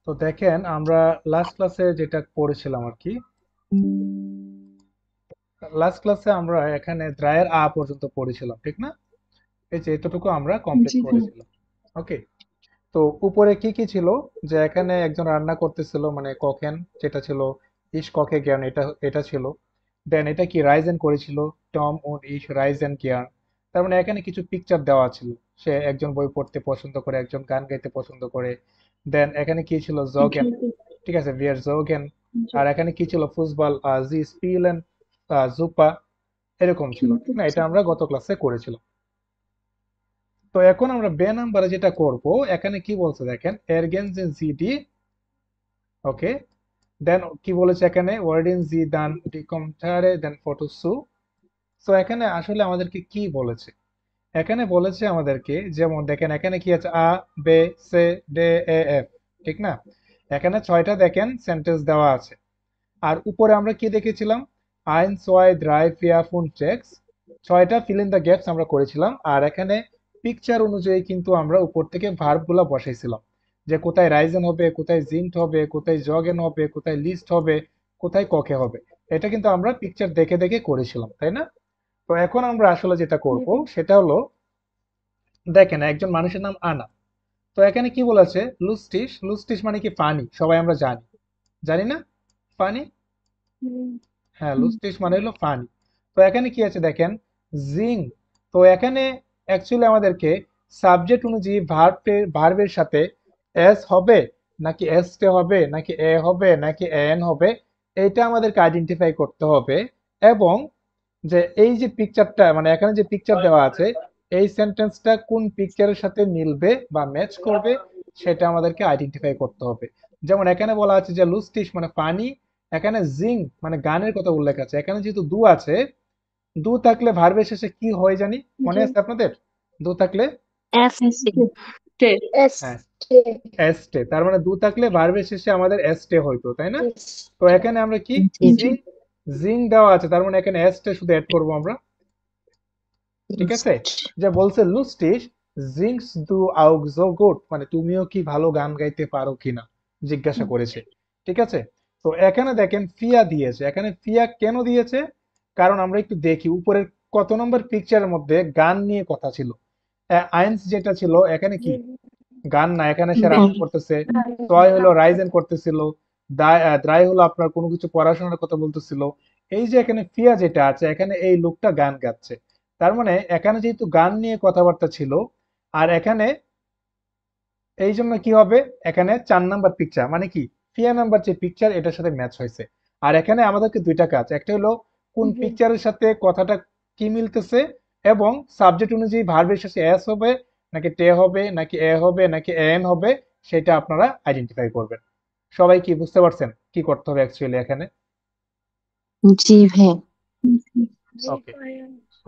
তো দেখেন আমরা লাস্ট ক্লাসে যেটা পড়েছিলাম আর কি, লাস্ট ক্লাসে আমরা এখানে দ্রায়ের আ পর্যন্ত পড়েছিলাম, ঠিক না? এই যে এতটুকু আমরা কমপ্লিট জি ভাইয়া। করেছিলাম। ওকে। তো উপরে কি কি ছিল, যে এখানে একজন রান্না করতেছিল, মানে ককেন, যেটা ছিল ইস ককে জ্ঞান, এটা এটা ছিল। দেন এটা কি রাইজেন করেছিল, টম উন ইস রাইজেন জ্ঞান। তার মানে এখানে কিছু পিকচার দেওয়া ছিল, সে একজন বই পড়তে পছন্দ করে, একজন গান গাইতে পছন্দ করে। দেন এখানে কি ছিল, জগেন, জি ঠিক আছে, ভিয়ার জোগেন। জি। আর এখানে কি ছিল, ফুসবল, জি স্পিলেন, জুপা, এরকম ছিল, ঠিক না? এটা আমরা গত ক্লাসে করেছিলাম। তো এখন আমরা বে নাম্বারে যেটা করব, এখানে কি বলছে দেখেন, এরগেনজে জিডি। ওকে। দেন কি বলেছে এখানে, ওয়ার্ডিন জি দান ডিকমটারে দেন ফটোসু। সো এখানে আসলে আমাদেরকে কি বলেছে, এখানে বলেছে আমাদেরকে, যেমন দেখেন এখানে কি আছে, আ বে সে ডে এ এফ, ঠিক না? এখানে 6টা দেখেন সেন্টেন্স দেওয়া আছে। আর উপরে আমরা কি দেখেছিলাম, আইন সোয়াই দ্রাই ফিয়া ফুন টেক্স, 6টা ফিল ইন দ্য গ্যাপস আমরা করেছিলাম। আর এখানে পিকচার অনুযায়ী কিন্তু আমরা উপর থেকে ভার্বগুলো বসাইছিলাম, যে কোথায় রাইজেন হবে, কোথায় জিন্ট হবে, কোথায় জগেন হবে, কোথায় লিস্ট হবে, কোথায় ককে হবে। এটা কিন্তু আমরা পিকচার দেখে দেখে করেছিলাম, তাই না? তো এখন আমরা আসলে যেটা করব সেটা হলো, দেখেন একজন মানুষের নাম আনা। তো এখানে কি বলেছে, লুস্টিস, লুস্টিস মানে কি পানি, সবাই আমরা জানি, জানি না, পানি। হ্যাঁ, লুস্টিস মানে হলো ফানি। তো এখানে কি আছে দেখেন, জিং। তো এখানে অ্যাকচুয়ালি আমাদেরকে সাবজেক্ট অনুযায়ী ভার্বের সাথে এস হবে, নাকি এস তে হবে, নাকি এ হবে, নাকি এন হবে, এটা আমাদেরকে আইডেন্টিফাই করতে হবে। এবং যে এই যে পিকচারটা, মানে এখানে যে পিকচার দেওয়া আছে, এই সেন্টেন্সটা কোন পিকচারের সাথে মিলবে বা ম্যাচ করবে, সেটা আমাদেরকে আইডেন্টিফাই করতে হবে। যেমন এখানে বলা আছে যে লুস্টিস মানে পানি, এখানে জিং মানে গানের কথা উল্লেখ আছে। এখানে যেহেতু দু আছে, দু থাকলে ভার্বের শেষে কি হয় জানি, মনে জি। আছে আপনাদের? দু থাকলে, এস তে। হ্যাঁ, এস্টে, তার মানে দু থাকলে ভার্বের শেষে আমাদের এস্টে হইতো, তাই না? তো এখানে আমরা কি, জি জি। জিং, জিং দেওয়া আছে, তার মানে এখানে এস্টে শুধু অ্যাড করবো আমরা, ঠিক আছে? যে বলছে লুস্টিস জিংস দু আউগ জো গুড, মানে তুমিও কি ভালো গান গাইতে পারো কিনা, জিজ্ঞাসা করেছে, ঠিক আছে? তো এখানে দেখেন ফিয়া দিয়েছে, এখানে ফিয়া কেন দিয়েছে, কারণ আমরা একটু দেখি উপরের কত নম্বর পিকচারের মধ্যে গান নিয়ে কথা ছিল। আইন্স যেটা ছিল এখানে কি গান না, এখানে সে রান্না করতেছে। টয় হলো রাইজেন করতেছিল। দ্রাই হলো আপনার কোনো কিছু পড়াশোনার কথা বলতেছিল। এই যে এখানে ফিয়া যেটা আছে, এখানে এই লোকটা গান গাচ্ছে। তার মানে এখানে যেহেতু গান নিয়ে কথাবার্তা ছিল, আর এখানে এই জন্য কি হবে, এখানে 4 নাম্বার পিকচার মানে কি, ফিয়া নাম্বার যে পিকচার এটার সাথে ম্যাচ হয়েছে। আর এখানে আমাদেরকে দুইটা কাজ, একটা হলো কোন পিকচারের সাথে কথাটা কি মিলতেছে, এবং সাবজেক্ট অনুযায়ী ভার্বের শেষে এস হবে, নাকি টে হবে, নাকি এ হবে, নাকি এন হবে, সেটা আপনারা আইডেন্টিফাই করবেন। সবাই কি বুঝতে পারছেন কি করতে হবে অ্যাকচুয়ালি এখানে? জি ভাইয়া। ওকে।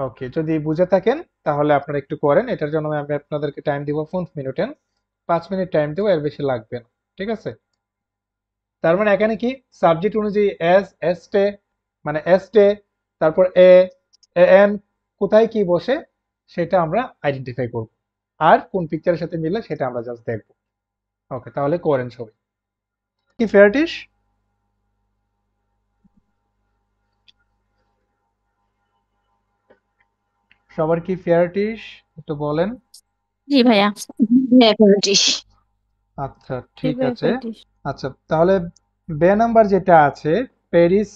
ওকে, যদি বুঝে থাকেন তাহলে আপনারা একটু করেন। এটার জন্য আমি আপনাদেরকে টাইম দিব 5 মিনিটের, 5 মিনিট টাইম দেবো, এর বেশি লাগবে না, ঠিক আছে? তার মানে এখানে কি সাবজেক্ট অনুযায়ী এস, এস্টে মানে এস্টে, তারপর এন, কোথায় কি বসে সেটা আমরা আইডেন্টিফাই করব। আর কোন পিকচারের সাথে মিলে সেটা আমরা জাস্ট দেখব। ওকে, তাহলে করেন সবাই। কি ফেয়ারটিস, সবার কি ফেয়ারটিস একটু বলেন। জি ভাইয়া। হ্যাঁ ব্রিটিশ। আচ্ছা, ঠিক আছে। আচ্ছা, তাহলে বে নাম্বার যেটা আছে, প্যারিস।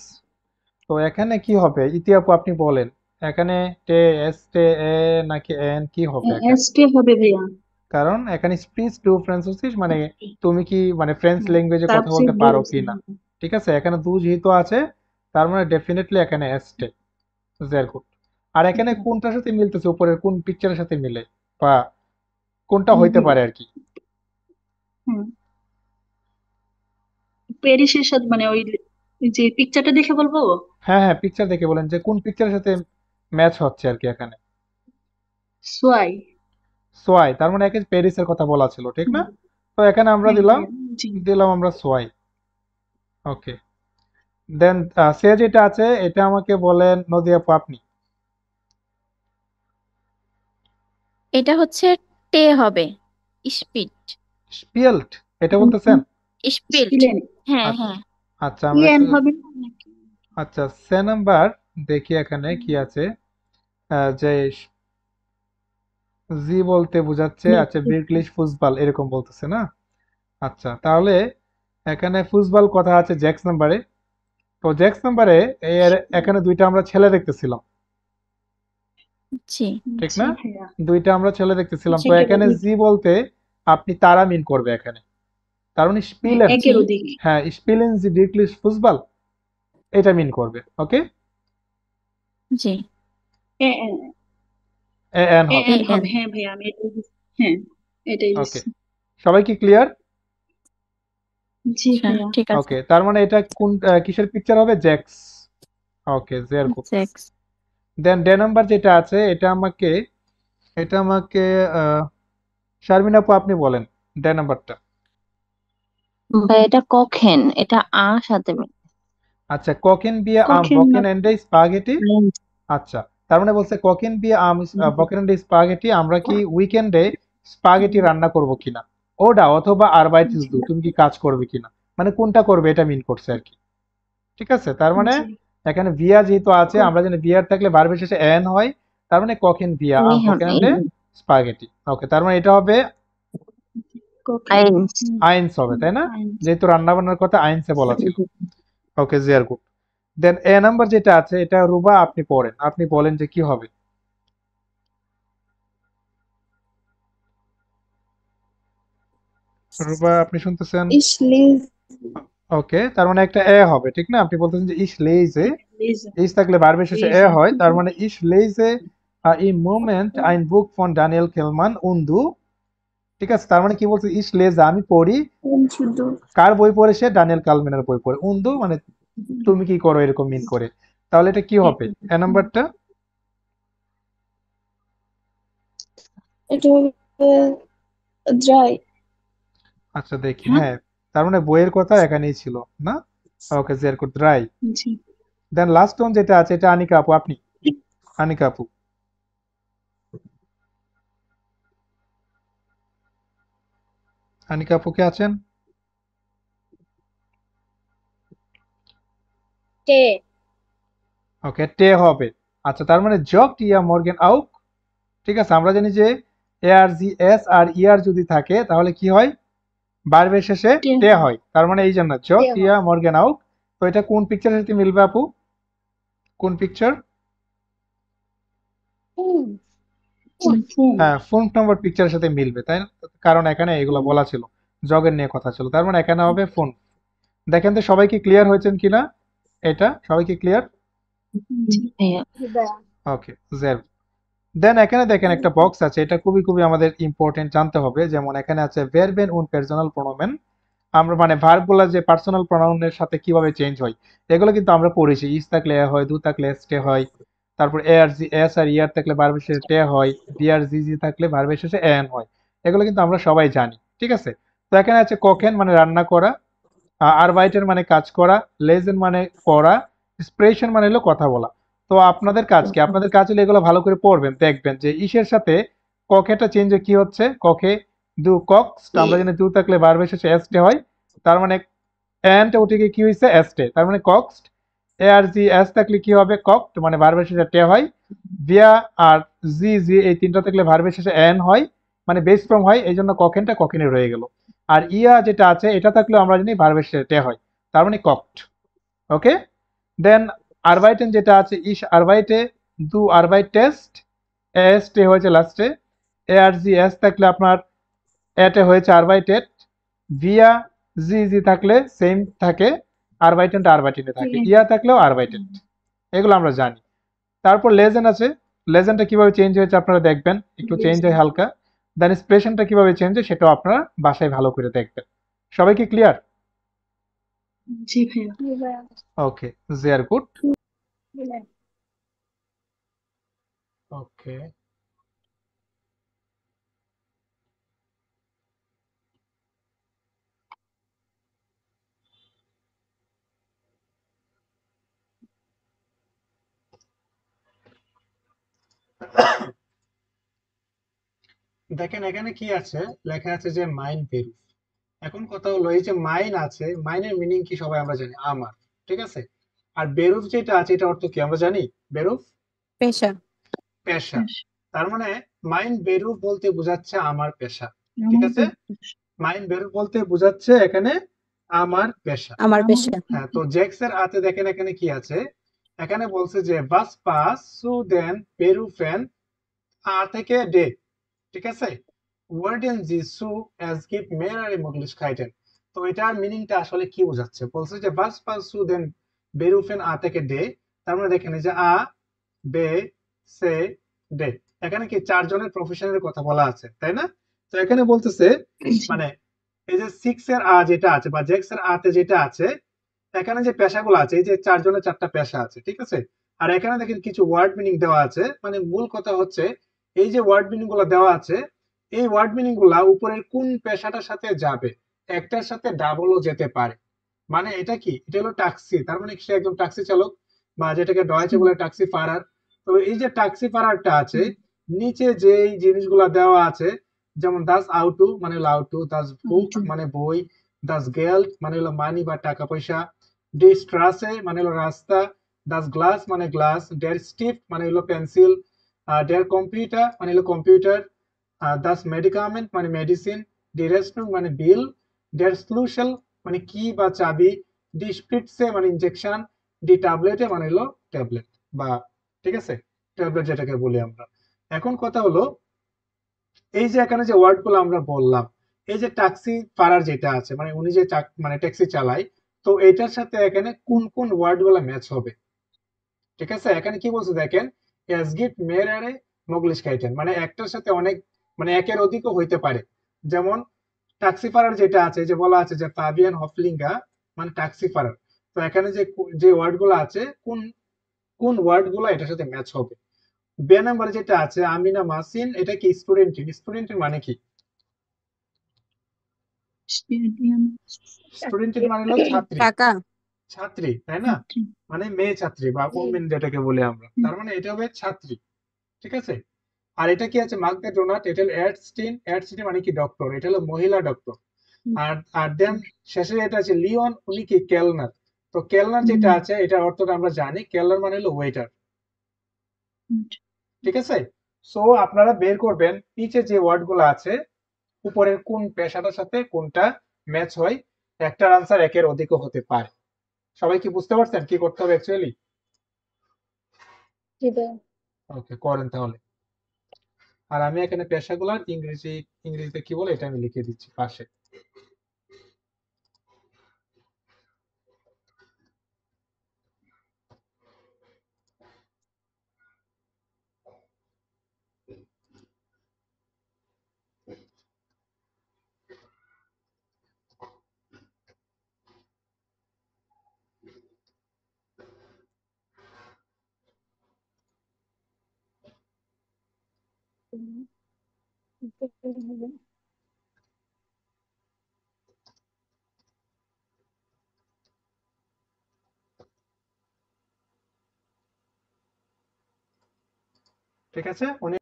তো এখানে কি হবে ইতিহাপু, আপনি বলেন। এখানে টে, এস টে, এ নাকি এন, কি হবে এখানে? এস কে হবে ভাইয়া। কারণ এখানে স্পিচ টু ফ্রান্সিস মানে তুমি কি মানে ফ্রেঞ্চ ল্যাঙ্গুয়েজে কথা বলতে সাবজেক্ট পারো বলেছে। কি না, ঠিক আছে? এখানে দু যেহেতু আছে, তার মানে ডেফিনেটলি এখানে এসটে, ভেরি গুড। আর এখানে কোনটার সাথে মিলতেছে, উপরের কোন পিকচারের সাথে মিলে, বা কোনটা হইতে পারে আর কি? হুম। প্যারিসের সাথে মানে ওই যে পিকচারটা দেখে বলবো। হ্যাঁ হ্যাঁ, পিকচার দেখে বলেন যে কোন পিকচারের সাথে ম্যাচ হচ্ছে আর কি এখানে। সোয়াই। সোয়াই, তার মানে একে প্যারিসের কথা বলা ছিল, ঠিক হুম। না? তো এখানে আমরা হ্যাঁ দিলাম, ভাইয়া। জি। দিলাম আমরা সোয়াই। ওকে। দেন সে যেটা আছে এটা আমাকে বলেন নদী আপু আপনি। এটা হচ্ছে টে হবে, স্পিড। স্পিয়েল্ট, এটা বলতেছেন? স্পেলড। স্পিলেন হ্যাঁ আচ্ছা হ্যাঁ। আচ্ছা, আমরা ইএন একটু হবে না নাকি? আচ্ছা সে নাম্বার দেখি এখানে কি আছে। যে জি বলতে বোঝাচ্ছে, আচ্ছা বিরক্লিশ ফুসবাল এরকম বলতেছে না। আচ্ছা তাহলে এখানে ফুসবাল কথা আছে জ্যাক্স নাম্বারে। তো জ্যাক্স নাম্বারে এখানে দুইটা আমরা ছেলে দেখতেছিলাম, জি ঠিক জি না? ভাইয়া। দুইটা আমরা ছেলে দেখতেছিলাম, তো একের এখানে অধিক। জি বলতে আপনি তারা মিন করবে এখানে, তার মানে স্পিলেন। জি একের অধিক। হ্যাঁ, স্পিলেন জি বিরক্লিশ ফুসবাল এটা মিন করবে। ওকে, জি। এ এ এন হবে। N N. হবে, হ্যাঁ ভাইয়া আমি এটাই হ্যাঁ এটাই ওকে, বুঝছি। সবাই কি ক্লিয়ার? জি ভাইয়া। ঠিক আছে। ওকে, তার মানে এটা কোন কিসের পিকচার হবে? জ্যাক্স। ওকে, জের গুড। সেক্স। দেন ডে নাম্বার যেটা আছে এটা আমাকে আহ, শারমিন আপু আপনি বলেন ডে নাম্বারটা। বা এটা কখেন, এটা সাথে আচ্ছা, ককেন বিয়ে আম কখন না? বকেন এন্ড স্পাগেটি। আচ্ছা, তার মানে বলছে ককেন বিয়ে আম বকেন এন্ড স্পাগেটি, আমরা কি উইকেন্ডে স্পাগেটি রান্না করব কিনা, ওডা অথবা আরবাইটিস দু, তুমি কি কাজ করবে কিনা, মানে কোনটা করবে এটা মিন করছে আর কি। ঠিক আছে, তার মানে জি এখানে ভিয়া যেহেতু আছে, আমরা জানি ভিয়ার থাকলে ভার্বের শেষে এন হয়, তার মানে ককেন ভিয়া আম বকেন এন্ড স্পাগেটি। ওকে, তার মানে এটা হবে কখন। আইন্স। আইনস হবে, তাই না? আইন। যেহেতু রান্না বান্নার কথা আইনসে বলা ছিল। ওকে, জিয়ার গুড। দেন এ নাম্বার যেটা আছে এটা রুবা আপনি পড়েন, আপনি বলেন যে কি হবে। রুবা আপনি শুনতেছেন? Ich lese ওকে, তার মানে একটা এ হবে, ঠিক না? আপনি বলতেছেন যে ইস লেইজে, lese ইস থাকলে ভার্বের শেষে এ lese হয়, তার মানে ইস লেইজে im Moment ein Buch von Daniel Kellmann und du। ঠিক আছে, তার মানে কি বলছে? ইস লেজে আমি পড়ি, und du কার বই পড়ে? সে ড্যানিয়েল কালমেনের বই পড়ে। উন্দু মানে তুমি কি করো এরকম মিন করে। তাহলে এটা কি হবে এ নাম্বারটা? এটা হবে dry। আচ্ছা দেখি, হ্যাঁ। হ্যাঁ, তার মানে বইয়ের কথা এখানেই ছিল না। ওকে, জের গুড, রাই। জি দেন লাস্ট ওয়ান যেটা আছে এটা আনিকা আপু আপনি, আনিকা আপু। আনিকা আপু কে আছেন? কে ওকে, টে হবে। আচ্ছা, তার মানে জগ টিয়া মর্গেন আউক। ঠিক আছে, আমরা জানি যে এ আর জি এস আর ই আর যদি থাকে তাহলে কি হয়? ভার্বের শেষে কে টে হয় হয়, তার মানে এই জন্য জগ কে টিয়া হয় মর্গেন আউক। তো এটা কোন পিকচারের সাথে মিলবে আপু? কোন পিকচার? ফুল ফুল হ্যাঁ, ফোন নাম্বার পিকচারের সাথে মিলবে, তাই না? কারণ এখানে এগুলো ফুল বলা ছিল, জগের নিয়ে কথা ছিল, তার মানে এখানে হবে ফোন। দেখেন তো সবাই কি ক্লিয়ার হয়েছেন কিনা, এটা সবাই কি ক্লিয়ার? জি ভাইয়া। ওকে, জের। দেন এখানে দেখেন একটা বক্স আছে, এটা খুবই খুবই আমাদের ইম্পর্টেন্ট জানতে হবে। যেমন এখানে আছে ভার্বেন উন পার্সোনাল প্রোনোমেন, আমরা মানে ভার্ব গুলা যে পার্সোনাল প্রোনাউনের সাথে কিভাবে চেঞ্জ হয় এগুলো কিন্তু আমরা পড়েছি। ইস থাকলে এ হয়, দু থাকলে এসটে হয়, তারপর এ আর জি এস আর ইয়ার থাকলে ভার্বের শেষে টে হয়, বি আর জি জি থাকলে ভার্বের শেষে এন হয়। এগুলো কিন্তু আমরা সবাই জানি, ঠিক আছে? তো এখানে আছে কোকেন মানে রান্না করা, আরবাইটের মানে কাজ করা, লেজেন মানে পড়া, স্প্রেশন মানে হলো কথা বলা। তো আপনাদের কাজ কি? আপনাদের কাজ হলো এগুলো ভালো করে পড়বেন, দেখবেন যে ইসের সাথে কখেটা চেঞ্জ কি হচ্ছে। কখে দু কক্স, আমরা জানি দু থাকলে ভার্বের শেষে এসটে হয়, তার মানে এন্ড উঠে গিয়ে কি হয়েছে? এসটে, তার মানে কক্সড। এ আর জি এস থাকলে কি হবে? কক্ট, মানে ভার্বের শেষে টে হয়। ভিয়া আর জি জি এই তিনটা থাকলে ভার্বের শেষে এন হয়, মানে বেস ফর্ম হয়, এই জন্য কখেনটা কখেনে রয়ে গেল। আর ইয়া যেটা আছে এটা থাকলেও আমরা জানি ভার্বের শেষে টে হয়, তার মানে কক্ট। ওকে, দেন আরবাইটেন যেটা আছে ইস আরবাইটে, দু আরবাইট টেস্ট, এস টে হয়েছে লাস্টে। এ আর জি এস থাকলে আপনার এটে হয়েছে আরবাইটেড, ভিয়া জি জি থাকলে সেম থাকে, আরবাইটেনটা আরবাইটেনে থাকে, ইয়া থাকলেও আরবাইটেড। এগুলো আমরা জানি। তারপর লেজেন্ড আছে, লেজেন্ডটা কিভাবে চেঞ্জ হয়েছে আপনারা দেখবেন, একটু চেঞ্জ হয় হালকা। দেন এক্সপ্রেশনটা কিভাবে চেঞ্জ হয় সেটাও আপনারা বাসায় ভালো করে দেখবেন। সবাই কি ক্লিয়ার? জি ভাইয়া। ওকে, দে আর গুড। ওকে, দেখেন এখানে কি আছে, লেখা আছে যে মাইন পেরু। এখন কথা হলো এই যে মাইন আছে, মাইনের মিনিং কি সবাই আমরা জানি, আমার, ঠিক আছে। আর বেরুফ যেটা আছে এটা অর্থ কি আমরা জানি, বেরুফ পেশা। পেশা। বেশ, তার মানে মাইন বেরুফ বলতে বোঝাচ্ছে আমার পেশা, ঠিক আমার আছে। বেশ, মাইন বেরুফ বলতে বোঝাচ্ছে এখানে আমার পেশা। আমার আমার পেশা। হ্যাঁ, তো জেক্সের আতে দেখেন এখানে কি আছে, এখানে বলছে যে বাস পাস সুদেন বেরুফেন আ থেকে ডে, ঠিক আছে। ওয়ার্ডেন জিসু এস গিভ মেরারি মুগলিশ খাইটেন। তো এটার মিনিংটা আসলে কি বোঝাচ্ছে, বলছে যে বাস পাস সুদেন বেরুফেন আ থেকে ডে। তার মানে দেখেন এই যে আ, বে, সে, ডে, এখানে কি চারজনের প্রফেশনের কথা বলা আছে, তাই না? তো এখানে বলতেছে জি, মানে এই যে সিক্স এর আ যেটা আছে বা জেক্স এর আতে যেটা আছে, এখানে যে পেশাগুলো আছে, এই যে চারজনের চারটা পেশা আছে, ঠিক আছে। আর এখানে দেখেন কিছু ওয়ার্ড মিনিং দেওয়া আছে, মানে মূল কথা হচ্ছে এই যে ওয়ার্ড মিনিং গুলো দেওয়া আছে, এই ওয়ার্ড মিনিং গুলা উপরের কোন পেশাটার সাথে যাবে, একটার সাথে ডাবলও যেতে পারে। মানে এটা কি, এটা হলো ট্যাক্সি, তার মানে সে একজন ট্যাক্সি চালক, বা যেটাকে ডয়েচে বলে ট্যাক্সি ফারার। তো এই যে ট্যাক্সি ফারারটা আছে, নিচে যে জিনিসগুলা দেওয়া আছে, যেমন দাস আউটু মানে হলো আউটু, দাস বুক মানে বই, দাস গেল্ড মানে হলো মানি বা টাকা পয়সা, ডি স্ট্রাসে মানে হলো রাস্তা, দাস গ্লাস মানে গ্লাস, ডের স্টিফট মানে হলো পেন্সিল, ডের কম্পিউটার মানে হলো কম্পিউটার, দাস মেডিকামেন্ট মানে মেডিসিন, ডি রেস্টুরেন্ট মানে বিল, ডের স্লুশেল মানে কি বা চাবি, ডি স্প্রিটসে মানে ইনজেকশন, ডি ট্যাবলেটে মানে হলো ট্যাবলেট বা, ঠিক আছে, ট্যাবলেট যেটাকে বলি আমরা। এখন কথা হলো এই যে এখানে যে ওয়ার্ড গুলো আমরা বললাম, এই যে ট্যাক্সি ফারার যেটা আছে, মানে উনি যে মানে ট্যাক্সি চালায়, তো এটার সাথে এখানে কোন কোন ওয়ার্ড গুলো ম্যাচ হবে, ঠিক আছে। এখানে কি বলছে দেখেন, এস গিট মেরারে মোগলিশ খাইটেন, মানে একটার সাথে অনেক, মানে একের অধিকও হইতে পারে। যেমন ট্যাক্সি ফারার যেটা আছে, যে বলা আছে যে ফাবিয়ান হফলিঙ্গা মানে ট্যাক্সি ফারার, তো এখানে যে যে ওয়ার্ড গুলো আছে, কোন কোন ওয়ার্ড গুলো এটার সাথে ম্যাচ হবে। বে নাম্বার যেটা আছে আমিনা মাসিন, এটা কি স্টুডেন্ট, স্টুডেন্টের মানে কি, স্টুডেন্টের মানে হলো ছাত্রী, টাকা। ছাত্রী, তাই না, মানে মেয়ে ছাত্রী বা ওমেন যেটাকে বলি আমরা, হুম। তার মানে এটা হবে ছাত্রী, ঠিক আছে। আর এটা কি আছে মার্ক দ্য ডোনাট, এটা হলো এডস্টিন, এডস্টিন মানে কি ডক্টর, এটা হলো মহিলা ডক্টর। আর আর দেন শেষে এটা আছে লিওন, উনি কি কেলনার। তো কেলনার যেটা আছে এটার অর্থটা আমরা জানি, কেলনার মানে হলো ওয়েটার, ঠিক আছে। সো আপনারা বের করবেন নিচে যে ওয়ার্ড গুলো আছে উপরের কোন পেশাটার সাথে কোনটা ম্যাচ হয়, একটার আনসার একের অধিকও হতে পারে। সবাই কি বুঝতে পারছেন কি করতে হবে অ্যাকচুয়ালি? ওকে, করেন তাহলে। আর আমি এখানে পেশাগুলার ইংরেজিতে কি বলে এটা আমি লিখে দিচ্ছি পাশে। ঠিক আছে, উনি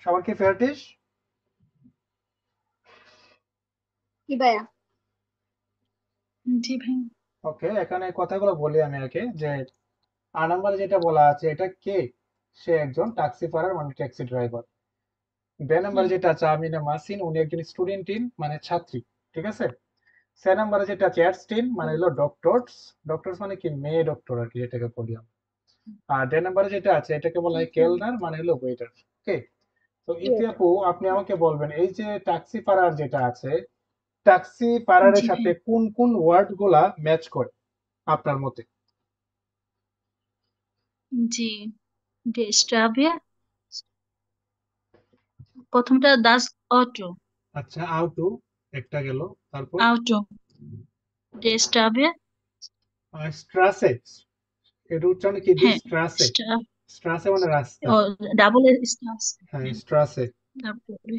সবার কি ফেয়ারটিস? কি ভাইয়া? জি ভাই, ওকে, এখানে কথাগুলো বলি আমি আগে, যে আ নাম্বারে যেটা বলা আছে এটা কে, সে একজন ট্যাক্সি ফারার মানে ট্যাক্সি ড্রাইভার। বে নাম্বারে যেটা আছে আমিনা মাসিন, উনি একজন স্টুডেন্টিন মানে ছাত্রী, ঠিক আছে। সে নাম্বারে যেটা আছে এডস্টিন মানে হলো ডক্টরস, ডক্টরস মানে কি মেয়ে ডক্টর আর কি, যেটাকে বলি আমরা। আর ডে নাম্বারে যেটা আছে এটাকে বলা হয় কেলনার মানে হলো ওয়েটার, ওকে। তো ইতি আপু আপনি আমাকে বলবেন এই যে ট্যাক্সি পারার যেটা আছে ট্যাক্সি পারারের জি সাথে ভাইয়া। কোন কোন ওয়ার্ড গুলা ম্যাচ করে আপনার মতে? জি, ডেস্টাভিয়া, প্রথমটা দাস অটো, আচ্ছা আউটু একটা গেল, তারপর আউটো, ডেস্টাভিয়া, স্ট্রাসে, এর উচ্চারণ কি দি হ্যাঁ, স্ট্রাসে? স্ট্রাসে মানে রাস্তা। ও ডাবল স্টাস, হ্যাঁ হ্যাঁ, স্ট্রাসে। তারপরে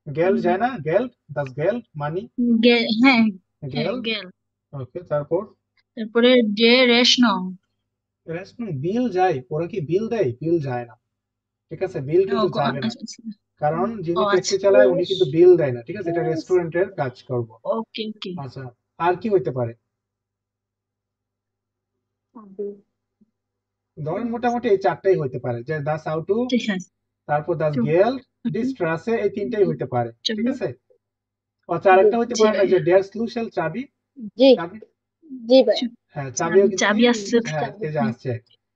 গেল্ড যায় না, গেল্ড, দাস গেল্ড মানি, হ্যাঁ, হ্যাঁ, গেল্ড। গেল, ওকে তারপর তারপরে ডে রেশনং, রেস্টুরেন্ট বিল যায়, ওরা কি বিল দেয়? বিল যায় না, ঠিক আছে, বিল ও কিন্তু যাবে না, আচ্ছা আচ্ছা, কারণ ও যিনি আচ্ছা, ট্যাক্সি চালায় উনি কিন্তু বিল দেয় না, ঠিক আছে, এটা রেস্টুরেন্টের কাজ করব। ওকে ওকে, আচ্ছা আর কি হইতে পারে? ধরেন মোটামুটি এই চারটাই হইতে পারে, যে দাস আউটু, ঠিক আছে, তারপর দাস তো, গেল্ড, ওকে, ডিস্ট্রাসে, এই তিনটাই হইতে পারে, ঠিক চলো, আছে। আচ্ছা আরেকটা হইতে জি পারে না ভাই, যে ডেয়ার স্লুশেল, চাবি, জি চাবি, জি ভাই। হ্যাঁ চাবিও চাবি কিন্তু, চাবি আসছে, হ্যাঁ এই যে হ্যাঁ, আসছে,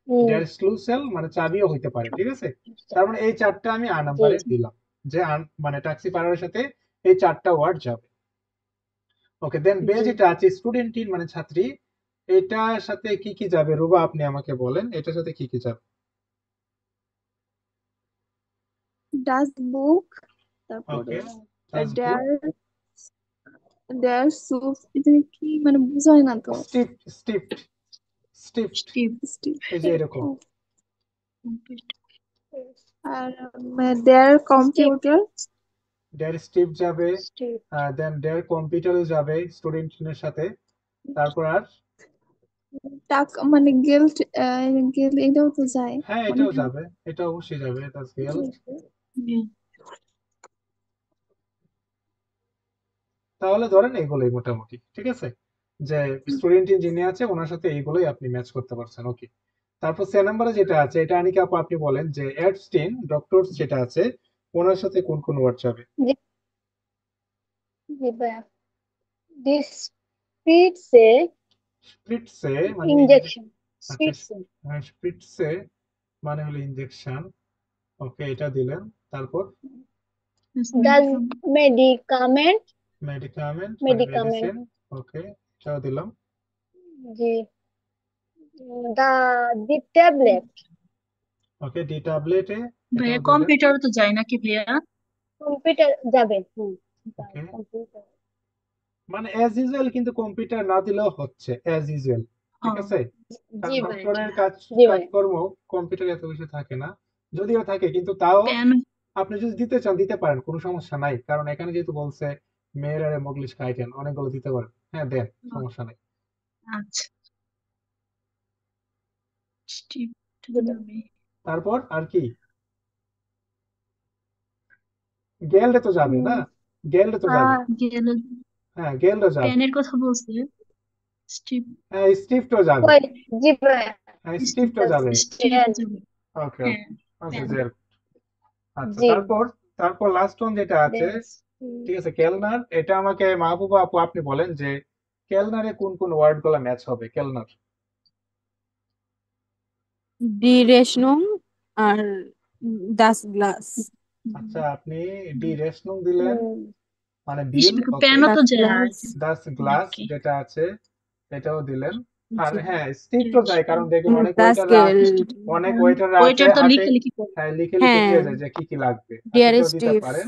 হুম, ডেয়ার স্লুশেল মানে চাবিও হইতে পারে, ঠিক আছে। তার মানে এই চারটা আমি আ জি নাম্বারে দিলাম, যে মানে ট্যাক্সি পারার সাথে এই চারটা ওয়ার্ড যাবে। ওকে দেন বে জি। যেটা আছে স্টুডেন্টিন মানে ছাত্রী, এটার সাথে কি কি যাবে রুবা আপনি আমাকে বলেন, এটার সাথে কি কি যাবে? ডাস বুক, তারপরে ওকে দাস বুক, ডেয়ার ডেয়ার সুপ, এটা কি মানে বুঝায় না তো। স্টিফট, স্টিফট, স্টিফট, স্টিভ, স্টিল। এই যে এরকম। আর ডেয়ার স্টিপ কম্পিউটার, ডেয়ার স্টিফট যাবে, স্টিপ দেন ডেয়ার কম্পিউটারও যাবে স্টুডেন্টিনের সাথে, তারপর আর, টাকা মানে গিল্ট, গিল্ট এটাও তো যায় হ্যাঁ মনে এটাও হয়। যাবে, এটা অবশ্যই যাবে, দাস গেল। তাহলে ধরেন এইগুলোই মোটামুটি ঠিক আছে, যে স্টুডেন্ট যিনি আছে ওনার সাথে এইগুলোই আপনি ম্যাচ করতে পারছেন, ওকে। তারপর সে নাম্বারে যেটা আছে এটা আনিকা আপু আপনি বলেন যে এডস্টিন ডক্টর যেটা আছে ওনার সাথে কোন কোন ওয়ার্ড যাবে? জি জি ভাইয়া। দিস স্পিডসে স্প্রিটসে মানে ইনজেকশন আচ্ছা স্পিডসে স্প্রিটসে মানে হলো ইনজেকশন, ওকে এটা দিলেন, তারপর ডাজ মেডিকামেন্ট মেডিকামেন্ট মানে মেডিকামেন্ট মেডিসিন, ওকে এটাও দিলাম, জি দা দি ট্যাবলেট ওকে ডি ট্যাবলেটে ভাইয়া এটাও দিলেন, কম্পিউটারও তো যায় নাকি ভাইয়া? কম্পিউটার যাবে ওকে কম্পিউটার মানে অ্যাজ ইউজুয়াল, কিন্তু কম্পিউটার না দিলেও হচ্ছে অ্যাজ ইউজুয়াল, ও ঠিক আছে, কারণ জি ভাই ডক্টরের কাজ জি ভাই কাজকর্ম কম্পিউটার এত বেশি থাকে না, যদিও থাকে কিন্তু তাও পেন, আপনি যদি দিতে চান দিতে পারেন, কোনো সমস্যা নাই, কারণ এখানে যেহেতু বলছে মেয়েরা মগলিশ খাইতেন অনেকগুলো দিতে পারেন, হ্যাঁ দেন সমস্যা নাই। আচ্ছা, স্টিভ জি ভাই। যাবে, তারপর আর কি? গেল্ডে তো যাবে না, গেল্ডে তো যাবে, আর গেল, হ্যাঁ গেল্ডও যাবে, পেনের কথা বলছে, স্টিভ, হ্যাঁ স্টিফটও যাবে, কই জি ভাই হ্যাঁ স্টিভ, স্টিফটও যাবে, স্টিভ পেন যাবে, ওকে হ্যাঁ, ওকে ওকে পেন, আচ্ছা জি তারপর, তারপর লাস্ট ওয়ান যেটা আছে, দেন ঠিক আছে কেলনার, এটা আমাকে মাহবুবা আপু আপনি বলেন যে কেলনারে কোন কোন ওয়ার্ড গুলা ম্যাচ হবে কেলনার? ডিরেশনং আর দাস গ্লাস আচ্ছা আপনি ডি রেশনুং দিলেন মানে বিল, স্টিভ ওকে, পেনও দাস তো যায় গ্লাস দাস গ্লাস নাকি? যেটা আছে এটাও দিলেন, আর জি হ্যাঁ স্টিফটও যায়, কারণ দেখবেন অনেক দাস ওয়েটাররা, গেল্ড অনেক ওয়েটাররা আছে ওইটার তো হাতে, লিখে করে, হ্যাঁ লিখে লিখে হ্যাঁ দিয়ে যায় যে কি কি লাগবে, আচ্ছা ডিয়ার এটাও দিতে স্টিফ পারেন।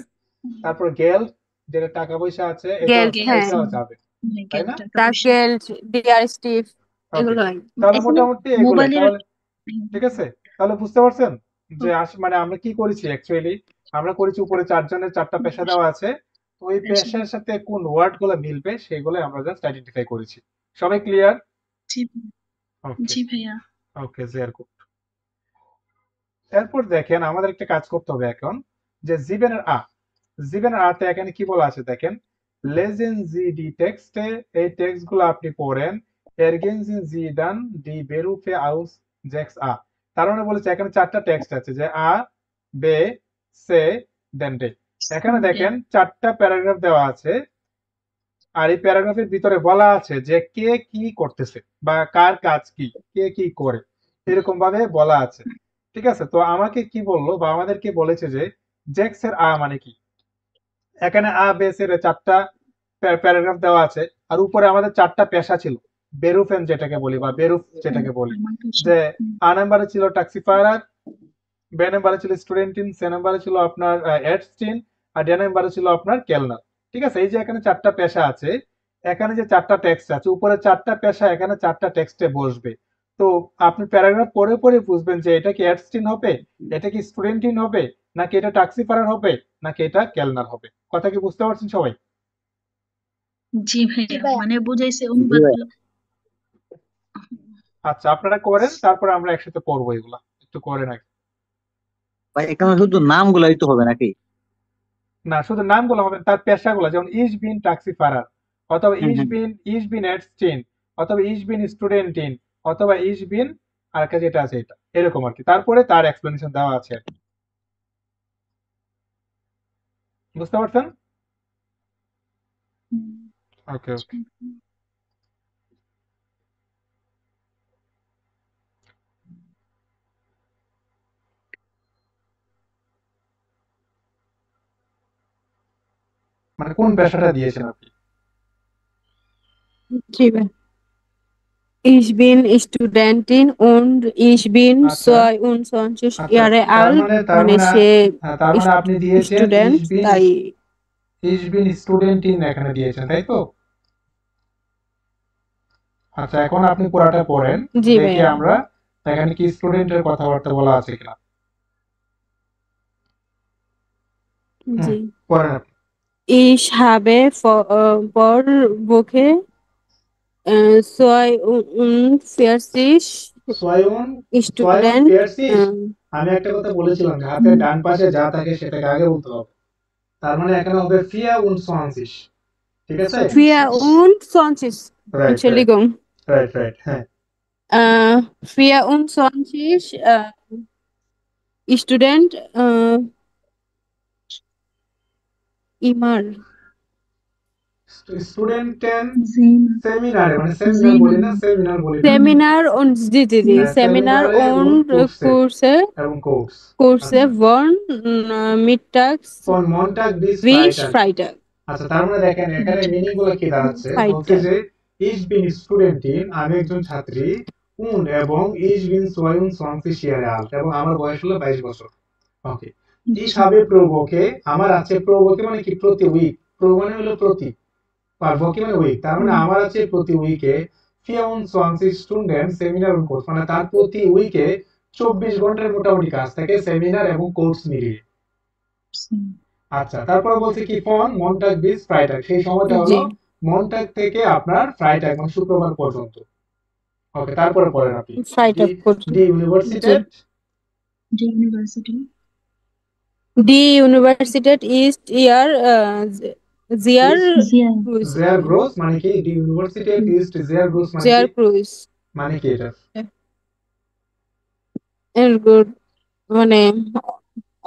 তারপর গেল যেটা টাকা পয়সা আছে এটাও, গেল্ড গেল, হ্যাঁ এটাও যাবে, তাই গেল না? টাকা দাস পয়সা, গেল্ড ডিয়ার স্টিফ ওকে এগুলো আর কি। তাহলে এখানে মোটামুটি এগুলাই মোবাইলের, তাহলে, ঠিক আছে, তাহলে বুঝতে পারছেন যে মানে আমরা কি করেছি অ্যাকচুয়ালি, আমরা করেছি উপরে চারজনের চারটা পেশা দেওয়া আছে, তো ওই পেশার সাথে কোন ওয়ার্ড গুলো মিলবে সেগুলো আমরা জাস্ট আইডেন্টিফাই করেছি। সবাই ক্লিয়ার? জি, ওকে জি ভাইয়া, ওকে ভেরি গুড। এরপর দেখেন আমাদের একটা কাজ করতে হবে এখন, যে জিবেনের আ, জিবেনের আতে এখানে কি বলা আছে দেখেন, লেজেন জি ডি টেক্সটে, এই টেক্সট গুলো আপনি পড়েন, এরগেনজিন জি ডান ডি বেরুফে আউস জেক্স আ, তার মানে বলেছে এখানে চারটা টেক্সট আছে, যে আ বে সে দেন ডে, এখানে দেখেন চারটা প্যারাগ্রাফ দেওয়া আছে, আর এই প্যারাগ্রাফের ভিতরে বলা আছে যে কে কি করতেছে বা কার কাজ কি, কে কি করে, এরকম ভাবে বলা আছে, ঠিক আছে, তো আমাকে কি বললো বা আমাদেরকে বলেছে যে জেক্স এর আ মানে কি। এখানে আ বেস এর চারটা প্যারাগ্রাফ দেওয়া আছে, আর উপরে আমাদের চারটা পেশা ছিল, বেরুফেন যেটাকে বলি বা বেরুফ যেটাকে বলি। যে আ নাম্বারে ছিল ট্যাক্সিফায়ার, বে নাম্বারে ছিল স্টুডেন্টিন, সে নাম্বারে ছিল আপনার এডস্টিন, আর ডে নাম্বারে ছিল আপনার কেলনার। ঠিক আছে, এই যে এখানে চারটা পেশা আছে, এখানে যে চারটা টেক্সট আছে, উপরে চারটা পেশা এখানে চারটা টেক্সটে বসবে। তো আপনি প্যারাগ্রাফ পরে পরে বুঝবেন যে এটা কি এডস্টিন হবে, এটা কি স্টুডেন্টিন হবে, নাকি এটা ট্যাক্সিফায়ার হবে, নাকি এটা কেলনার হবে। কথা কি বুঝতে পারছেন সবাই? জি জি ভাইয়া, ভাইয়া। মানে বুঝাইছে জি অনুবাদ ভাই। গুলো। আচ্ছা, আপনারা করেন, তারপরে আমরা একসাথে পড়বো এগুলা, একটু করেন আগে। ভাই এখানে শুধু নামগুলাই তো হবে নাকি? না, শুধু নামগুলো হবে, তার পেশাগুলো, যেমন ইস বিন ট্যাক্সিফায়ার, অথবা হ্যাঁ হ্যাঁ। ইস বিন এডস্টিন, অথবা ইস বিন স্টুডেন্টিন, অথবা ইস বিন আর একটা যেটা আছে এটা, এরকম আর কি। তারপরে তার এক্সপ্লেনেশন দেওয়া আছে আর কি। বুঝতে পারছেন? ওকে ওকে। মানে কোন পেশাটা দিয়েছেন আপনি? জি ভাই। Ich bin Studentin und ich bin আচ্ছা 22 আচ্ছা, Jahre তার alt, মানে মানে সে তার মানে আপনি দিয়েছেন স্টুডেন্ট, তাই ইস বিন স্টুডেন্টিন এখানে দিয়েছেন, তাই তো? আচ্ছা, এখন আপনি পুরাটা পড়েন, জি দেখি ভাইয়া। আমরা এখানে কি স্টুডেন্টের কথাবার্তা বলা আছে কিনা। জি। পড়েন আপনি। Ich habe vor Woche 42 Student 42। আমি একটা কথা বলেছিলাম যে হাতের ডান পাশে যা থাকে সেটাকে আগে বলতে হবে, তার মানে এখানে হবে 24। ঠিক আছে? 24, right right Entschuldigung, right right, হ্যাঁ 24 Student immer স্টুডেন্টেন Seminar. সেমিনারে, মানে সেমিনার বলি না, সেমিনার বলি না, Seminar und হ্যাঁ, Seminar সেমিনারে এবং und কোর্সে Kurse এবং কোর্স। von mittags ফর মন্টাগ বিস bis ফ্রাইটাগ। Freitag. আচ্ছা, তার মানে দেখেন এখানে মিনিং গুলো কি দাঁড়াচ্ছে, বলছে Freitag. যে ইস বিন স্টুডেন্টিন, আমি একজন ছাত্রী, এবং ইস বিন 22 Jahre alt, এবং আমার বয়স হলো 22 বছর। ওকে, ইস হবে প্রভোকে, আমার আছে প্রভোকে মানে কি প্রতি উইক, প্রো মানে হলো প্রতি, আর ভোকে মানে উইক, তার মানে আমার আছে প্রতি উইকে 24 স্টুডেন্ট সেমিনার এবং কোর্স, মানে তার প্রতি উইকে 24 ঘন্টার মোটামুটি কাজ থাকে সেমিনার এবং কোর্স মিলিয়ে। আচ্ছা, তারপরে বলছে কি ফন মন্টাগ বিস ফ্রাইটাগ, সেই সময়টা হলো জি। মন্টাগ থেকে আপনার ফ্রাইটাগ মানে শুক্রবার পর্যন্ত। ওকে, তারপরে পড়েন আপনি। Freitag ডি ইউনিভার্সিটেট, Die University. Die Universität ist ihr sehr Sehr. groß. জেয়ার গ্রোস মানে কি, ডি ইউনিভার্সিটেট ইস্ট জেয়ার গ্রোস মানে Sehr কি, groß. মানে কি এটা? Good. মানে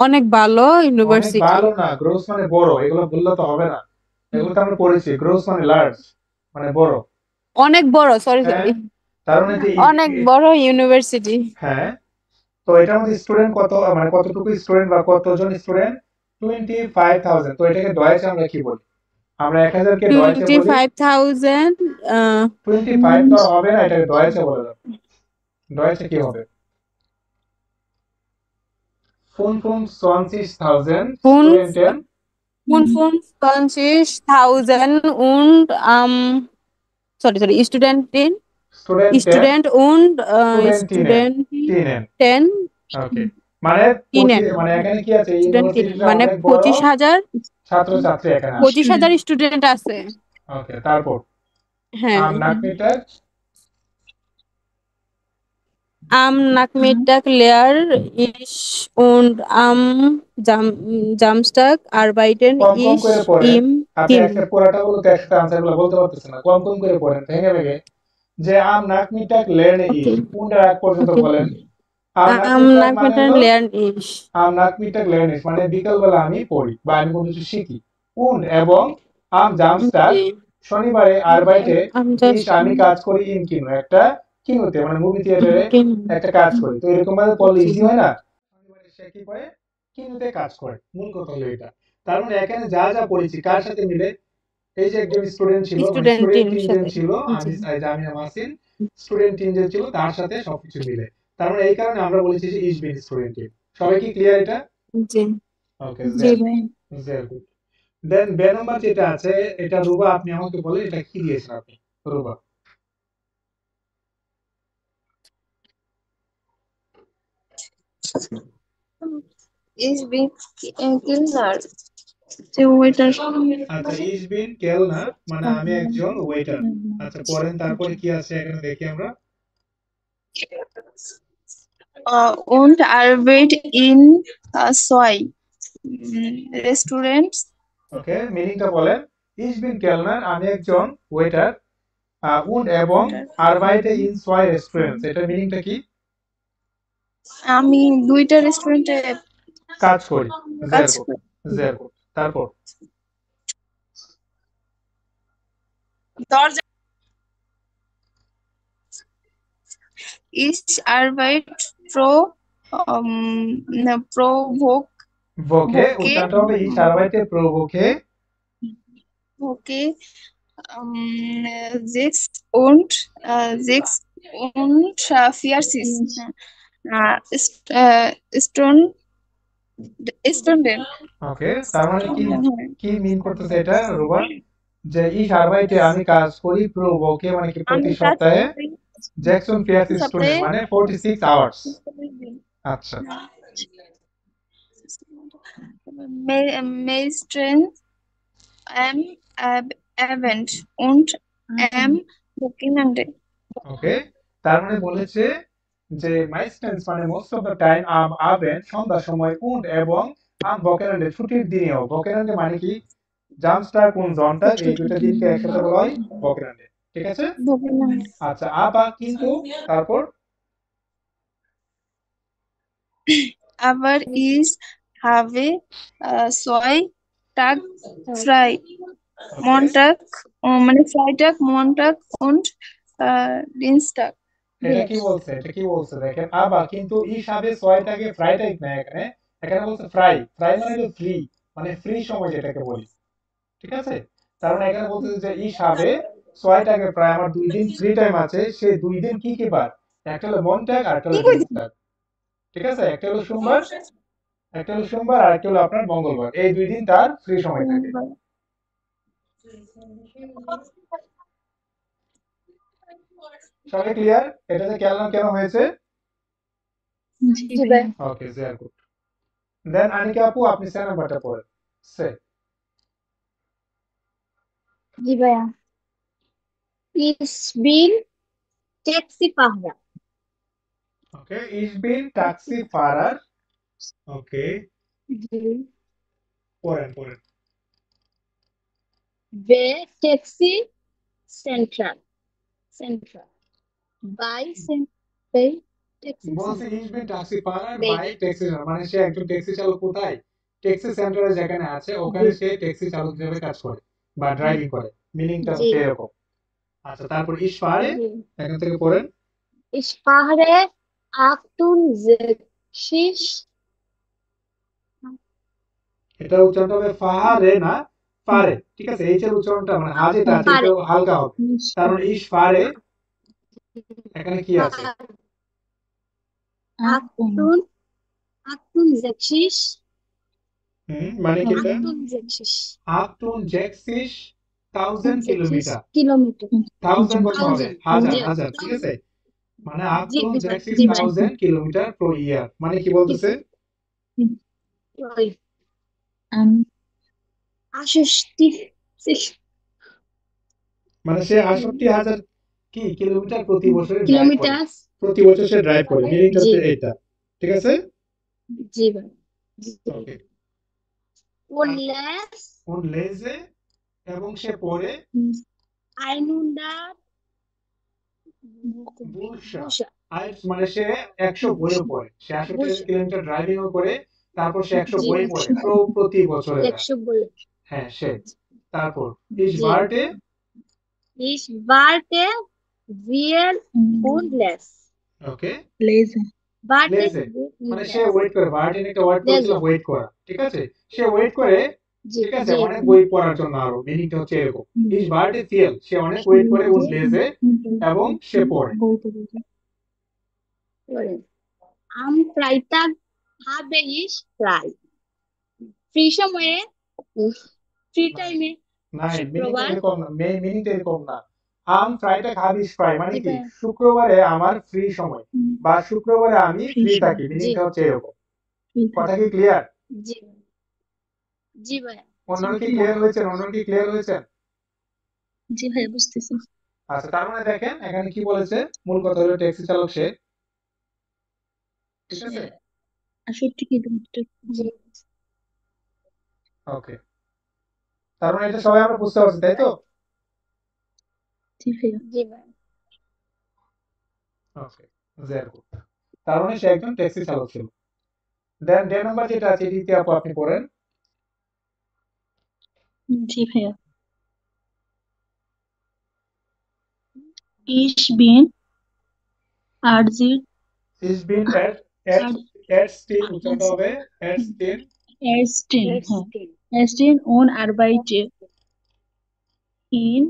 অনেক ভালো অনেক ইউনিভার্সিটি। ভালো না, গ্রোস মানে বড়, এগুলো বললে তো হবে না, এগুলো তো আমরা পড়েছি, গ্রোস মানে লার্জ মানে বড়। অনেক বড়, সরি হ্যাঁ, সরি, তার মানে যে অনেক বড় ইউনিভার্সিটি। হ্যাঁ, তো এটার মধ্যে স্টুডেন্ট কত, মানে কতটুকু স্টুডেন্ট বা কতজন স্টুডেন্ট, 25,000। তো এটাকে ডয়েচে আমরা কি বলি? আমরা 1000 কে ডয়েচে বলি 25,000 25, তো হবে না, এটাকে ডয়েচে বলা যাবে। ডয়েচে কি হবে? 25,000 স্টুডেন্টেন 25,000 und sorry, Studentin স্টুডেন্টেন und স্টুডেন্টিনেন Studenten. ওকে, মানে তিনেন। মানে এখানে কি আছে, এই Student ইউনিভার্সিটিটা মানে অনেক বড়, 25,000 ছাত্রছাত্রী এখানে আছে। 25,000 স্টুডেন্ট আছে। ওকে, তারপর হ্যাঁ। am Nachmittag Am Nachmittag lehre ich und am Samstag arbeiten com com ich করে পড়েন, im আপনি Team. একটা পুরাটা বলতে একসাথে আনসার গুলো বলতে পারতেছেন না, কম কম করে পড়েন ভেঙে ভেঙে। যে am Nachmittag lerne ich, Okay. কোনটার আগ পর্যন্ত Okay. বলেন। Am Nachmittag মানে Nachmittag হলো lerne ich. am Nachmittag lerne ich মানে বিকাল বেলা আমি পড়ি বা আমি কোনো কিছু শিখি। এবং am Samstag জি। শনিবারে arbeite Am ich আমি কাজ করি in কিনো একটা কিনোতে মানে মুভি থিয়েটারে Can- একটা কাজ করে, তো এরকম ভাবে পড়লে ইজি হয় না? এবারে সে কি করে, কিনোতে কাজ করে, মূল কথা হলো এটা। তার মানে এখানে যা যা পড়েছি কার সাথে মিলে, এই যে একজন স্টুডেন্ট ছিল, মানে Student স্টুডেন্ট এর তিনজন সাথে ছিল, আমি জি জামিয়া মাসিন, স্টুডেন্ট তিনজন ছিল, তার সাথে সবকিছু মিলে। তার মানে এই কারণে আমরা বলেছি যে ইজ বিন স্টুডেন্ট। সবাই কি ক্লিয়ার এটা? জি ওকে, জি ভাই ভেরি গুড। দেন বে নাম্বার যেটা আছে, এটা রুবা আপনি আমাকে বলেন এটা কি দিয়েছেন আপনি, রুবা? is being killer যে ওয়েটার আচ্ছা, ইজ বিন কেলনার মানে আমি একজন ওয়েটার। আচ্ছা পড়েন, তারপরে কি আছে এখানে দেখি আমরা। und arbeit in soy restaurants ওকে, মিনিংটা বলেন। ইজ বিন কেলনার আমি একজন ওয়েটার, উড এবং আরবাইটে ইন সোয়াই রেস্টুরেন্টস, এটার মিনিংটা কি? আমি দুইটা রেস্টুরেন্টে কাজ করি। কাজ ভেরি গুড, করি ভেরি গুড। তারপর দরজা ich arbeit pro ভোকে, Voke উচ্চারণটা হবে ইজ আরবাইটে প্রভোকে Voke 6 und 40 Stunden ওকে, তার মানে কি, কি মিন করতেছে এটা রুবা? যে ইজ আরবাইটে আমি কাজ করি, প্রভোকে মানে কি আমি প্রতি কাজ সপ্তাহে, করি জ্যাকসন ফিয়ার্স প্রতি স্টুডেন্ট সপ্তাহে মানে 46 আওয়ার্স। আচ্ছা, meistens am Abend und am Wochenende ওকে, তার মানে বলেছে যে মাইস্টেন্স মানে মোস্ট অফ দ্য টাইম, আম আবেন সন্ধ্যার সময়, উন্ড এবং আম বকেনান্ডে ছুটির দিনেও। বকেনান্ডে মানে কি, জামস্টার কোন জনটা, এই দুইটা দিনকে একসাথে বলা হয় বকেনান্ডে। ঠিক আছে? Wochenende আচ্ছা, আবা কিন্তু, তারপর aber ich habe 2 Tag frei ওকে, Montag মানে Freitag Montag und Dienstag এটা কি বলছে, এটা কি বলছে দেখেন, আবা কিন্তু হিসাবে ছয়টাকে ফ্রাইটাই না, এখানে এখানে বলছে ফ্রাই। ফ্রাই মানে হলো ফ্রি, মানে ফ্রি সময় যেটাকে বলি। ঠিক আছে? তার মানে এখানে বলতেছে যে হিসাবে ছয়টাকে প্রায় আমার 2 দিন ফ্রি টাইম আছে, সেই 2 দিন কি কি বার, একটা হলো মনটাগ আর একটা হলো ডিনস্টাগ। ঠিক আছে? একটা হলো সোমবার, একটা হলো সোমবার আর একটা হলো আপনার মঙ্গলবার, এই 2 দিন তার ফ্রি সময় থাকে। সবাই ক্লিয়ার এটাতে কেন কেন হয়েছে? জি ভাই ওকে, ভেরি গুড। দেন আনিকা আপু আপনি সে নাম্বারটা পড়েন। সে জি ভাইয়া ich bin Taxifahrer ওকে, ইজ বিন ট্যাক্সি ফারার। ওকে, জি পড়েন পড়েন। বে ট্যাক্সি সেন্ট্রাল বাই ট্যাক্সি বলছে ইজ বিন ট্যাক্সি ফারার বে বাই ট্যাক্সি, মানে সে একজন ট্যাক্সি চালক। কোথায়? ট্যাক্সি সেন্টারে যেখানে আছে জি ওখানে সে ট্যাক্সি চালক হিসেবে কাজ করে বা ড্রাইভিং করে, মিনিংটা জি হচ্ছে এরকম। আচ্ছা, তারপর ইশ ফারে, জি এখান থেকে পড়েন। ich fahre 68 এটা উচ্চারণটা হবে ফাহারে না ফারে। ঠিক আছে? এইচ এর উচ্চারণটা মানে হা যেটা আছে ফারে এটা হালকা হবে। তার মানে ইশ ফারে, এখানে কি আছে? 68 মানে কি এটা? 68 68,000 কিলোমিটার। কিলোমিটার 1000 বলতে হবে, হাজার জি হাজার। ঠিক আছে? মানে জি জি ভাই 68,000 কিলোমিটার প্রো ইয়ার, মানে কি বলতেছে? ওই 68 মানে সে 68,000 কি কিলোমিটার প্রতি বছরে ড্রাইভ করে, কিলোমিটার প্রতি বছর সে ড্রাইভ করে, মিনিংটা জি হচ্ছে এইটা। ঠিক আছে? জি ভাই জি ওকে, unless কোন লেজে এবং সে পড়ে 100 বুরসা। Busha মানে সে 100 বইও পড়ে, সে 68 কিলোমিটার ড্রাইভিংও করে, তারপর সে 100 জি বই পড়ে প্রতি বছরে দেয়। 100 বলে হ্যাঁ সে। তারপর ইস জি বার্টে, ich warte Wir und less. ওকে লেজে But লেজে is মানে সে ওয়েট করে, ভার্টিন একটা ওয়ার্ড করেছিলাম লেজে ওয়েট করা, ঠিক আছে, সে ওয়েট করে, জি ঠিক আছে, জি অনেক বই পড়ার জন্য, আরো মিনিংটা হচ্ছে এরকম, ইজ ভার্টি ফিল, সে অনেক ওয়েট করে উন লেজে এবং সে পড়ে। বই পড়ে করে Am Freitag habe ich frei. Free সময়ে ফ্রি নাই টাইমে নাই মিনিংটা শুক্রবার এরকম না, মিনিংটা এরকম না। আম ফ্রাইডে খাবিস ফ্রাই মানে জি কি ভাইয়া শুক্রবারে আমার ফ্রি সময় বা শুক্রবারে আমি ফ্রি ফ্রি সময় থাকি, জি মিনিংটা হচ্ছে এরকম। ফ্রি কথা থাকে কি ক্লিয়ার? জি জি ভাইয়া অন্যরা কি ক্লিয়ার হয়েছেন? অন্যরা কি ক্লিয়ার হয়েছেন? জি ভাইয়া বুঝতেছি আচ্ছা, তার মানে দেখেন এখানে কি বলেছে, মূল কথা হলো ট্যাক্সি চালক সে, ঠিক আছে। 68 কিলোমিটার জি ওকে, তার মানে এটা সবাই আমরা বুঝতে পারছি, তাই তো? জি ভাইয়া জি ভাইয়া ওকে, ভেরি গুড। তার মানে সে একজন ট্যাক্সি চালক ছিল। দেন ডে নাম্বার যেটা আছে এটি আপু আপনি পড়েন। জি ভাইয়া Ich bin is been at still উচ্চারণ হবে এট স্টিল Ersten, Let's হ্যাঁ Ersten und arbeite in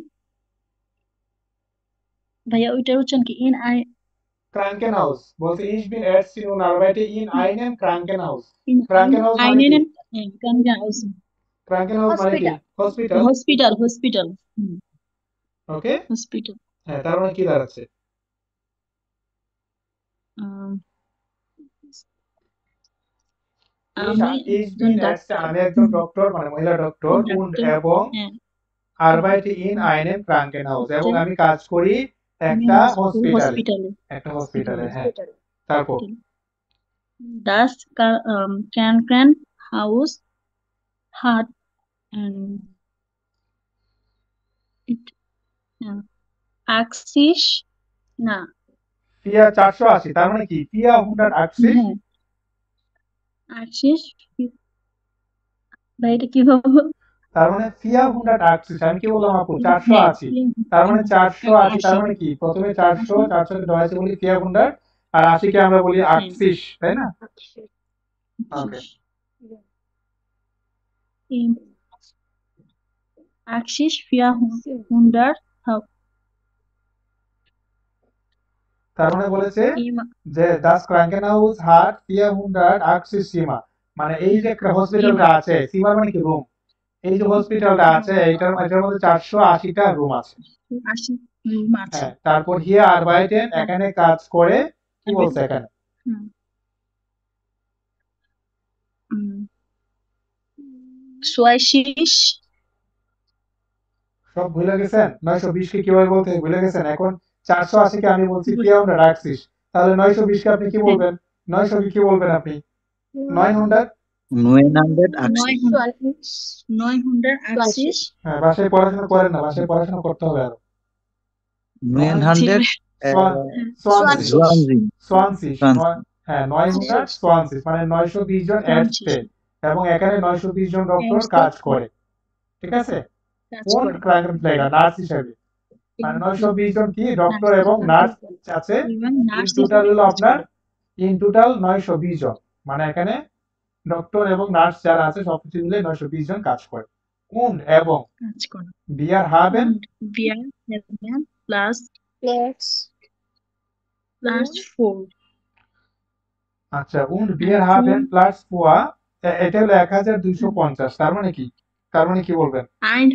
ভাইয়া ওইটার উচ্চারণ কি in I ক্রাঙ্কেনহাউস বলতে, ইজ বিন এট স্টিল উন আরবাইটে ইন আইনেম ক্রাঙ্কেনহাউস। in ক্রাঙ্কেনহাউস মানে কি? einen Krankenhaus ক্রাঙ্কেনহাউস মানে কি? hospital hospital. hospital ওকে, hospital হ্যাঁ, তার মানে কি দাঁড়াচ্ছে? um, ইজ আমি ইজ একজন বিন এট ডাক্তার আমি একজন ডক্টর মানে মহিলা ডক্টর, উন্ড ডাক্তার এবং হ্যাঁ আরবাইটে ইন আইনেম ক্রাঙ্কেনহাউস, এবং আমি কাজ করি আমি একটা হসপিটালে, হসপিটালে একটা হসপিটালে, হ্যাঁ। hospital তারপর Das Krankenhaus hat Axis না ফিয়া 480, তার মানে কি ফিয়া 180, হ্যাঁ Axis ভাই এটা কিভাবে তার মানে ফিয়া 180, আমি কি বললাম আপু 480, তার মানে 480, তার মানে কি প্রথমে 400 কে ডয়াসে বলি ফিয়া 100 আর 80 কে আমরা বলি 80, তাই না? ওকে, Axis 400 তার মানে বলেছে যে দাস ক্রাঙ্কেনহাউস হাট 480 সীমা, মানে এই যে হসপিটালটা আছে, সীমা মানে কি রুম, এই যে হসপিটালটা আছে এটার মধ্যে 480টা রুম আছে, 80 আছে হ্যাঁ। তারপর হিয়া আরবাইটেন এখানে কাজ করে, কি বলছে এখানে? সোয়াশিস সব ভুলে গেছেন? 920 কে কিভাবে বলতে হয় ভুলে গেছেন? এখন 480 কে আমি বলছি 480, তাহলে 920 কে আপনি কি বলবেন? 900 কে কি বলবেন আপনি? 900, 980 হ্যাঁ। বাসায় পড়াশোনা করেন না, বাসায় পড়াশোনা করতে হবে আরো। 900 সোয়ানসিস, হ্যাঁ 900 সোয়ানসিস মানে 920 জন এডস্টে, এবং এখানে 920 জন ডক্টর কাজ করে, ঠিক আছে, কোন ক্রাঙ্কেনফ্লেগার নার্স হিসেবে, মানে 920 জন কি ডক্টর এবং নার্স আছে, ইন টোটাল হলো আপনার, ইন টোটাল 920 জন, মানে এখানে ডক্টর এবং নার্স যারা আছে সবকিছু মিলে 920 জন কাজ করে। কোন এবং বিয়ার হাবেন প্লাস Let's 4 আচ্ছা, und wir haben প্লাস 4, এটা হলো 1250, তার মানে কি? তার মানে কি বলবেন? 100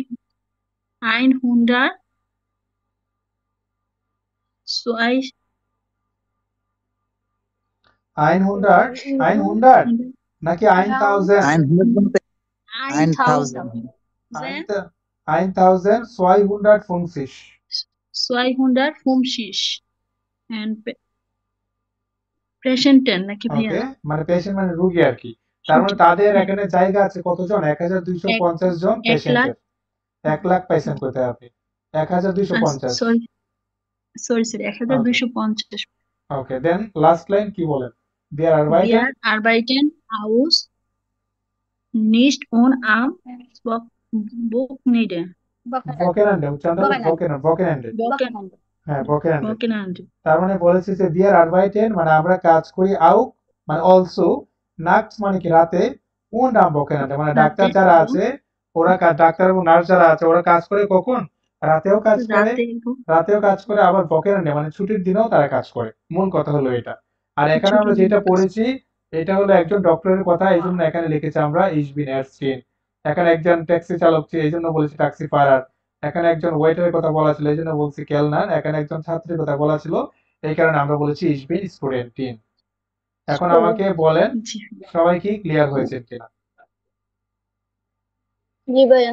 100 নাকি 1000? 1250 and পেশেন্টের নাকি ভাইয়া ওকে, মানে পেশেন্ট মানে রোগী আর কি। তার মানে তাদের এখানে জায়গা আছে কতজন? 1250 জন পেশেন্টের, 1 লাখ পেশেন্ট কোথায় আপনি? 1250, সরি 1250 ওকে। দেন লাস্ট লাইন কি বলেন? Wir arbeiten aus nicht und am Wochenende Wochenende, উচ্চারণ হবে Wochenende, হ্যাঁ ভোকেনান্টে। ভোকেনান্টে। তার মানে বলেছে যে wir arbeiten মানে আমরা কাজ করি, auch মানে অলসো, nachts মানে কি রাতে, und am Wochenende মানে ডাক্তার রাতে যারা এবং আছে ওরা ডাক্তার এবং নার্স যারা আছে ওরা কাজ করে কখন? রাতেও কাজ করে, রাতে এবং রাতেও কাজ করে, আবার Wochenende মানে ছুটির দিনেও তারা কাজ করে। মূল কথা হলো এটা। আর এখানে আমরা ছুটির যেটা দিনে কাজ। পড়েছি এটা হলো একজন ডক্টরের কথা, এই জন্য এখানে লিখেছি আমরা ich bin Ärztin। এখানে একজন ট্যাক্সি চালক ছিল এই জন্য বলেছি ট্যাক্সি ফায়ার। এখানে একজন ওয়েটারের কথা বলা ছিল এই জন্য বলছি কেলনার। এখানে একজন ছাত্রীর কথা বলা ছিল এই কারণে আমরা বলেছি ich bin Studentin। এখন আমাকে বলেন জি সবাই কি ক্লিয়ার হয়েছে কিনা? জি ভাইয়া।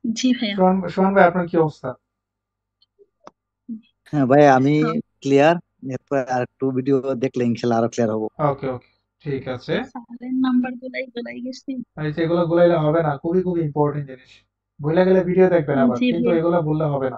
জি ভাইয়া। সোহান ভাই আপনার কি অবস্থা? হ্যাঁ ভাই আমি হ্যাঁ। ক্লিয়ার। এরপর আর একটু ভিডিও দেখলে ইনশাল্লাহ আরো ক্লিয়ার হবো। ওকে ওকে ঠিক আছে। স্যারের নাম্বার গুলাই গেছি। এই যে এগুলো গুলাইলে হবে না, খুবই খুবই ইম্পর্টেন্ট জিনিস। ভুলে গেলে ভিডিও দেখবেন আবার, জি কিন্তু ভাইয়া। এগুলো বললে হবে না।